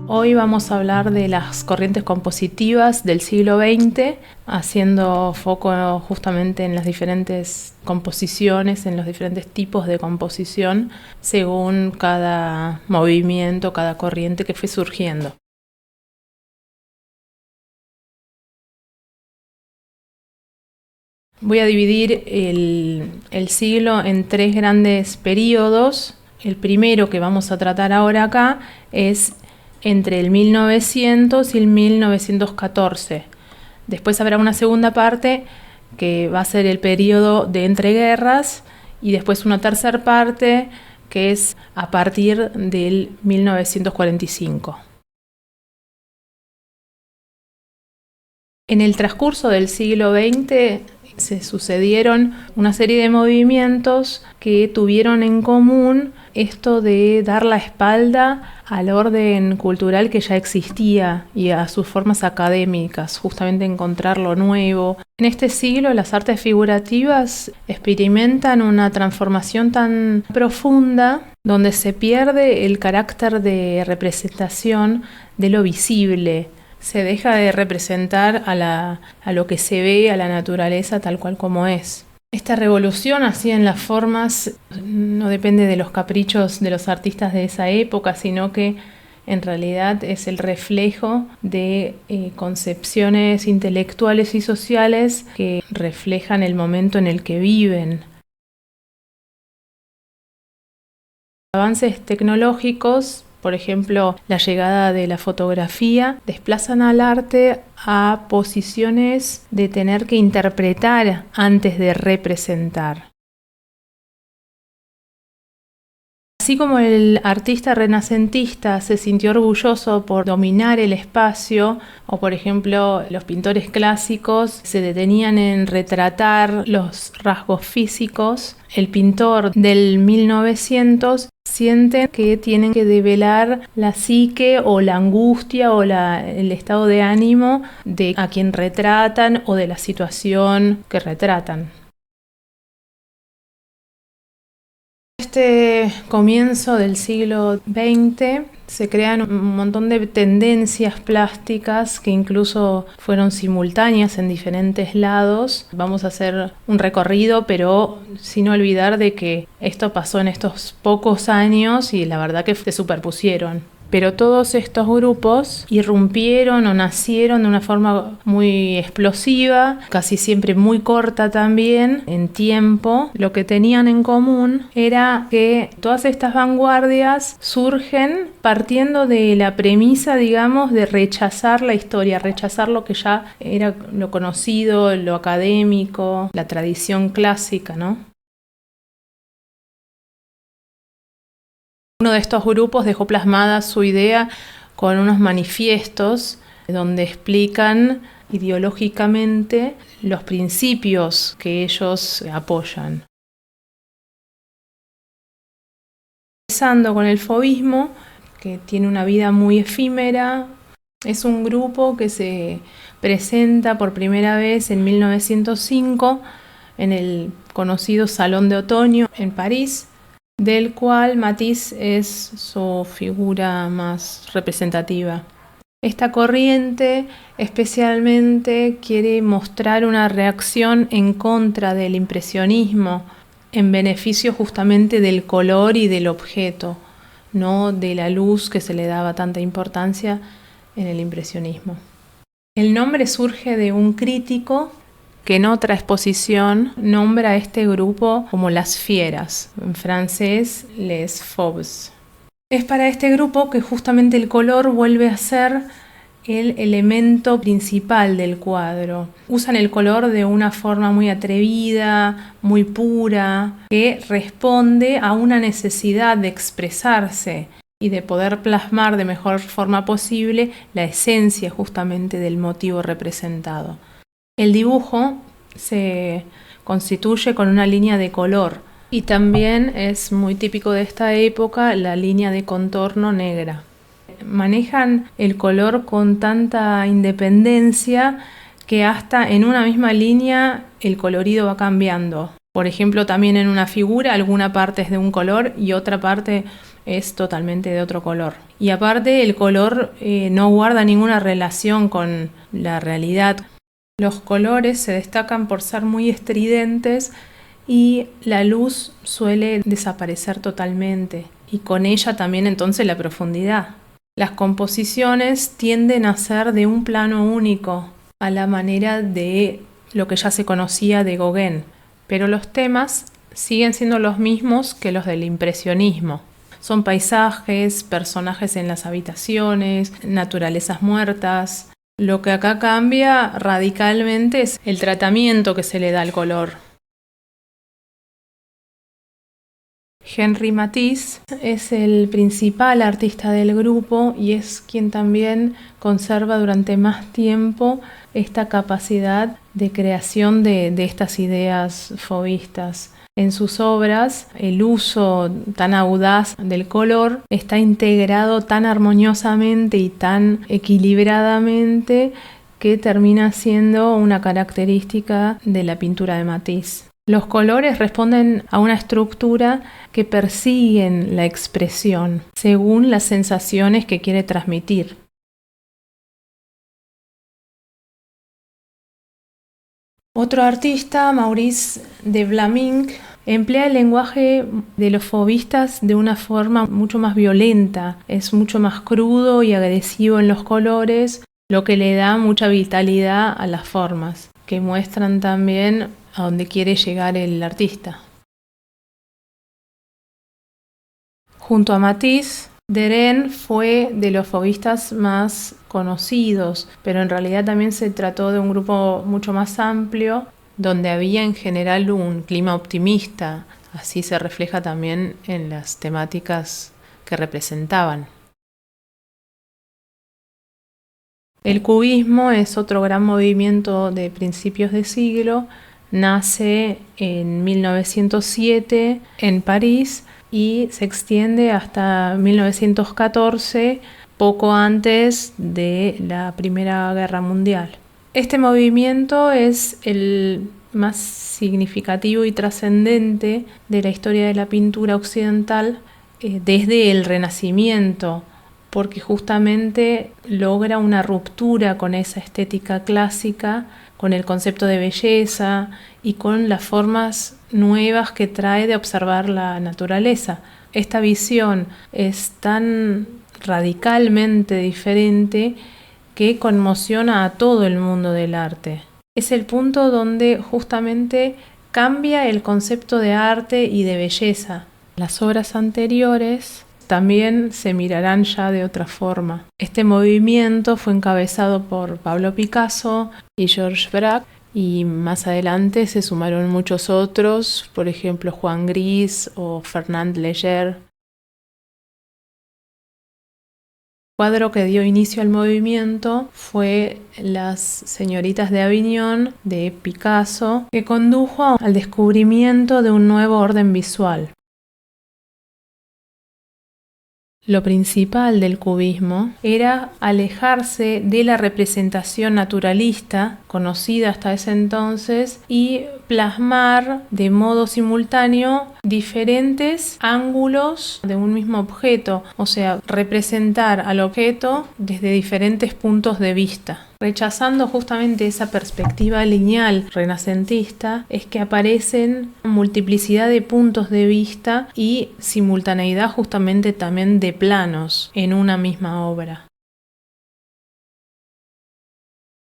Hoy vamos a hablar de las corrientes compositivas del siglo XX, haciendo foco justamente en las diferentes composiciones, en los diferentes tipos de composición, según cada movimiento, cada corriente que fue surgiendo. Voy a dividir el siglo en tres grandes periodos. El primero que vamos a tratar ahora acá es entre el 1900 y el 1914. Después habrá una segunda parte que va a ser el periodo de entreguerras y después una tercera parte que es a partir del 1945. En el transcurso del siglo XX se sucedieron una serie de movimientos que tuvieron en común esto de dar la espalda al orden cultural que ya existía y a sus formas académicas, justamente encontrar lo nuevo. En este siglo las artes figurativas experimentan una transformación tan profunda donde se pierde el carácter de representación de lo visible. Se deja de representar a lo que se ve, a la naturaleza tal cual como es. Esta revolución así en las formas no depende de los caprichos de los artistas de esa época, sino que en realidad es el reflejo de concepciones intelectuales y sociales que reflejan el momento en el que viven. Avances tecnológicos, por ejemplo, la llegada de la fotografía, desplazan al arte a posiciones de tener que interpretar antes de representar. Así como el artista renacentista se sintió orgulloso por dominar el espacio, o por ejemplo los pintores clásicos se detenían en retratar los rasgos físicos, el pintor del 1900 sienten que tienen que develar la psique o la angustia o el estado de ánimo de a quien retratan o de la situación que retratan. Este comienzo del siglo XX se crean un montón de tendencias plásticas que incluso fueron simultáneas en diferentes lados. Vamos a hacer un recorrido, pero sin olvidar de que esto pasó en estos pocos años y la verdad que se superpusieron. Pero todos estos grupos irrumpieron o nacieron de una forma muy explosiva, casi siempre muy corta también en tiempo. Lo que tenían en común era que todas estas vanguardias surgen partiendo de la premisa, digamos, de rechazar la historia, rechazar lo que ya era lo conocido, lo académico, la tradición clásica, ¿no? Uno de estos grupos dejó plasmada su idea con unos manifiestos donde explican ideológicamente los principios que ellos apoyan. Empezando con el fauvismo, que tiene una vida muy efímera, es un grupo que se presenta por primera vez en 1905 en el conocido Salón de Otoño en París, del cual Matisse es su figura más representativa. Esta corriente especialmente quiere mostrar una reacción en contra del impresionismo, en beneficio justamente del color y del objeto, no de la luz que se le daba tanta importancia en el impresionismo. El nombre surge de un crítico que en otra exposición nombra a este grupo como las fieras, en francés les fauves. Es para este grupo que justamente el color vuelve a ser el elemento principal del cuadro. Usan el color de una forma muy atrevida, muy pura, que responde a una necesidad de expresarse y de poder plasmar de mejor forma posible la esencia justamente del motivo representado. El dibujo se constituye con una línea de color y también es muy típico de esta época la línea de contorno negra. Manejan el color con tanta independencia que hasta en una misma línea el colorido va cambiando. Por ejemplo, también en una figura alguna parte es de un color y otra parte es totalmente de otro color. Y aparte el color no guarda ninguna relación con la realidad. Los colores se destacan por ser muy estridentes y la luz suele desaparecer totalmente, y con ella también entonces la profundidad. Las composiciones tienden a ser de un plano único, a la manera de lo que ya se conocía de Gauguin, pero los temas siguen siendo los mismos que los del impresionismo. Son paisajes, personajes en las habitaciones, naturalezas muertas. Lo que acá cambia radicalmente es el tratamiento que se le da al color. Henri Matisse es el principal artista del grupo y es quien también conserva durante más tiempo esta capacidad de creación de estas ideas fauvistas. En sus obras, el uso tan audaz del color está integrado tan armoniosamente y tan equilibradamente que termina siendo una característica de la pintura de Matisse. Los colores responden a una estructura que persiguen la expresión según las sensaciones que quiere transmitir. Otro artista, Maurice de Vlaminck, emplea el lenguaje de los fauvistas de una forma mucho más violenta, es mucho más crudo y agresivo en los colores, lo que le da mucha vitalidad a las formas, que muestran también a dónde quiere llegar el artista. Junto a Matisse, Derain fue de los fauvistas más conocidos, pero en realidad también se trató de un grupo mucho más amplio, donde había en general un clima optimista. Así se refleja también en las temáticas que representaban. El cubismo es otro gran movimiento de principios de siglo. Nace en 1907 en París y se extiende hasta 1914, poco antes de la Primera Guerra Mundial. Este movimiento es el más significativo y trascendente de la historia de la pintura occidental desde el Renacimiento, porque justamente logra una ruptura con esa estética clásica, con el concepto de belleza y con las formas nuevas que trae de observar la naturaleza. Esta visión es tan radicalmente diferente que conmociona a todo el mundo del arte. Es el punto donde justamente cambia el concepto de arte y de belleza. Las obras anteriores también se mirarán ya de otra forma. Este movimiento fue encabezado por Pablo Picasso y Georges Braque, y más adelante se sumaron muchos otros, por ejemplo Juan Gris o Fernand Léger. El cuadro que dio inicio al movimiento fue Las señoritas de Aviñón de Picasso, que condujo al descubrimiento de un nuevo orden visual. Lo principal del cubismo era alejarse de la representación naturalista conocida hasta ese entonces y plasmar de modo simultáneo diferentes ángulos de un mismo objeto, o sea, representar al objeto desde diferentes puntos de vista. Rechazando justamente esa perspectiva lineal renacentista, es que aparecen multiplicidad de puntos de vista y simultaneidad justamente también de planos en una misma obra.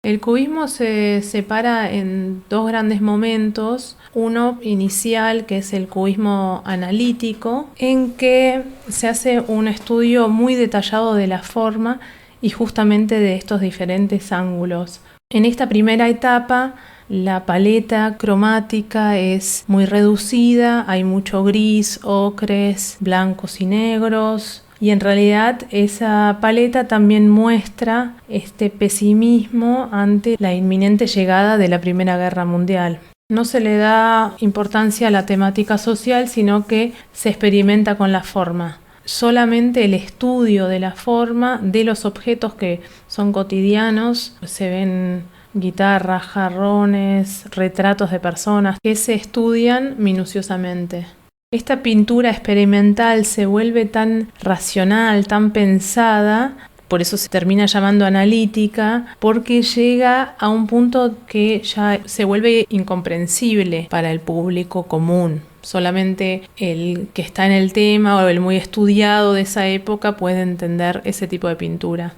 El cubismo se separa en dos grandes momentos. Uno inicial, que es el cubismo analítico, en que se hace un estudio muy detallado de la forma y justamente de estos diferentes ángulos. En esta primera etapa, la paleta cromática es muy reducida, hay mucho gris, ocres, blancos y negros, y en realidad esa paleta también muestra este pesimismo ante la inminente llegada de la Primera Guerra Mundial. No se le da importancia a la temática social, sino que se experimenta con la forma. Solamente el estudio de la forma de los objetos que son cotidianos, se ven guitarras, jarrones, retratos de personas que se estudian minuciosamente. Esta pintura experimental se vuelve tan racional, tan pensada, por eso se termina llamando analítica, porque llega a un punto que ya se vuelve incomprensible para el público común. Solamente el que está en el tema o el muy estudiado de esa época puede entender ese tipo de pintura.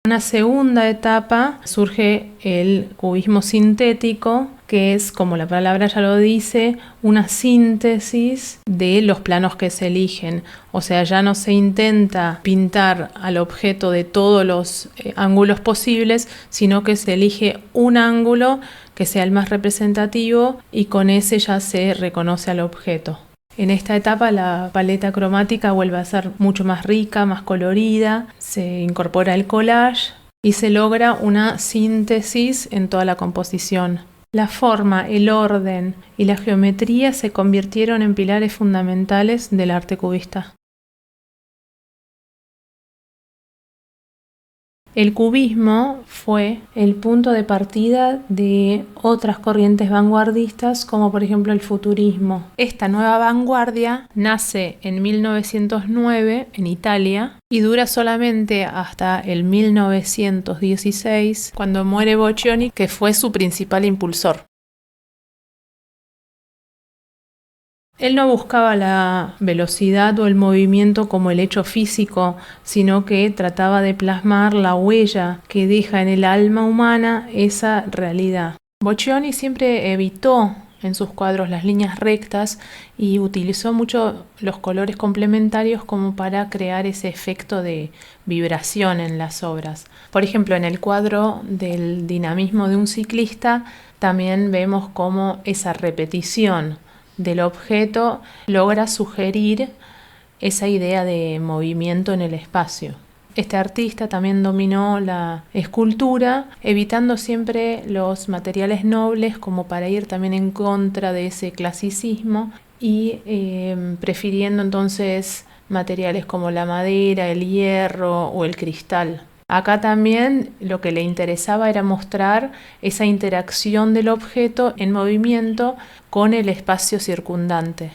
En una segunda etapa surge el cubismo sintético, que es, como la palabra ya lo dice, una síntesis de los planos que se eligen. O sea, ya no se intenta pintar al objeto de todos los ángulos posibles, sino que se elige un ángulo que sea el más representativo y con ese ya se reconoce al objeto. En esta etapa la paleta cromática vuelve a ser mucho más rica, más colorida, se incorpora el collage y se logra una síntesis en toda la composición. La forma, el orden y la geometría se convirtieron en pilares fundamentales del arte cubista. El cubismo fue el punto de partida de otras corrientes vanguardistas, como por ejemplo el futurismo. Esta nueva vanguardia nace en 1909 en Italia y dura solamente hasta el 1916, cuando muere Boccioni, que fue su principal impulsor. Él no buscaba la velocidad o el movimiento como el hecho físico, sino que trataba de plasmar la huella que deja en el alma humana esa realidad. Boccioni siempre evitó en sus cuadros las líneas rectas y utilizó mucho los colores complementarios como para crear ese efecto de vibración en las obras. Por ejemplo, en el cuadro del dinamismo de un ciclista también vemos cómo esa repetición del objeto logra sugerir esa idea de movimiento en el espacio. Este artista también dominó la escultura, evitando siempre los materiales nobles como para ir también en contra de ese clasicismo y prefiriendo entonces materiales como la madera, el hierro o el cristal. Acá también lo que le interesaba era mostrar esa interacción del objeto en movimiento con el espacio circundante.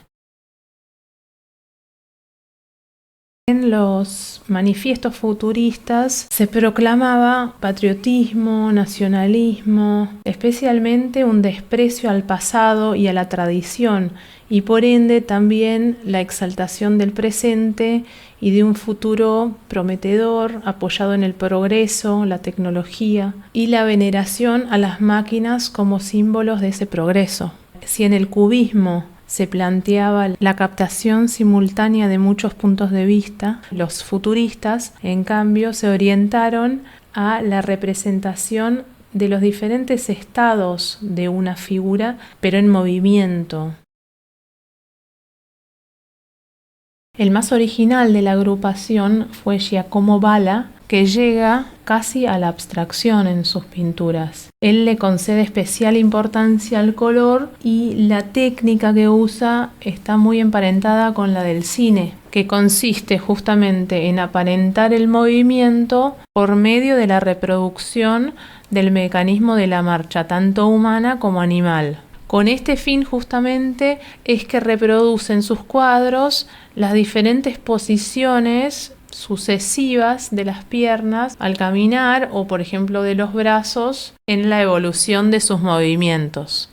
En los manifiestos futuristas se proclamaba patriotismo, nacionalismo, especialmente un desprecio al pasado y a la tradición, y por ende también la exaltación del presente y de un futuro prometedor apoyado en el progreso, la tecnología y la veneración a las máquinas como símbolos de ese progreso. Si en el cubismo se planteaba la captación simultánea de muchos puntos de vista, los futuristas, en cambio, se orientaron a la representación de los diferentes estados de una figura, pero en movimiento. El más original de la agrupación fue Giacomo Balla, que llega casi a la abstracción en sus pinturas. Él le concede especial importancia al color y la técnica que usa está muy emparentada con la del cine, que consiste justamente en aparentar el movimiento por medio de la reproducción del mecanismo de la marcha, tanto humana como animal. Con este fin justamente es que reproduce en sus cuadros las diferentes posiciones sucesivas de las piernas al caminar o por ejemplo de los brazos en la evolución de sus movimientos.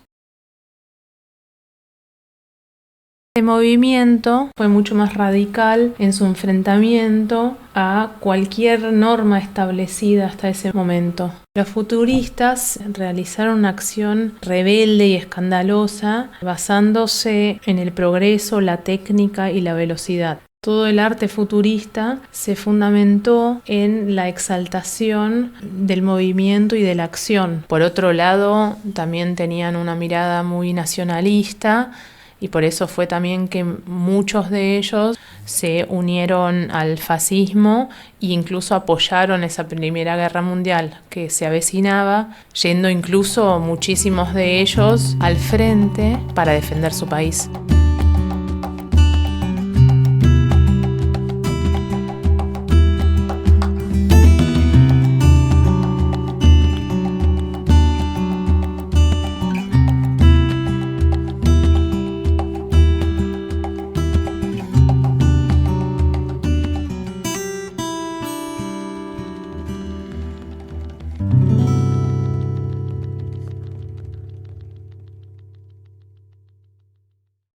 Este movimiento fue mucho más radical en su enfrentamiento a cualquier norma establecida hasta ese momento. Los futuristas realizaron una acción rebelde y escandalosa basándose en el progreso, la técnica y la velocidad. Todo el arte futurista se fundamentó en la exaltación del movimiento y de la acción. Por otro lado, también tenían una mirada muy nacionalista y por eso fue también que muchos de ellos se unieron al fascismo e incluso apoyaron esa Primera Guerra Mundial que se avecinaba, yendo incluso muchísimos de ellos al frente para defender su país.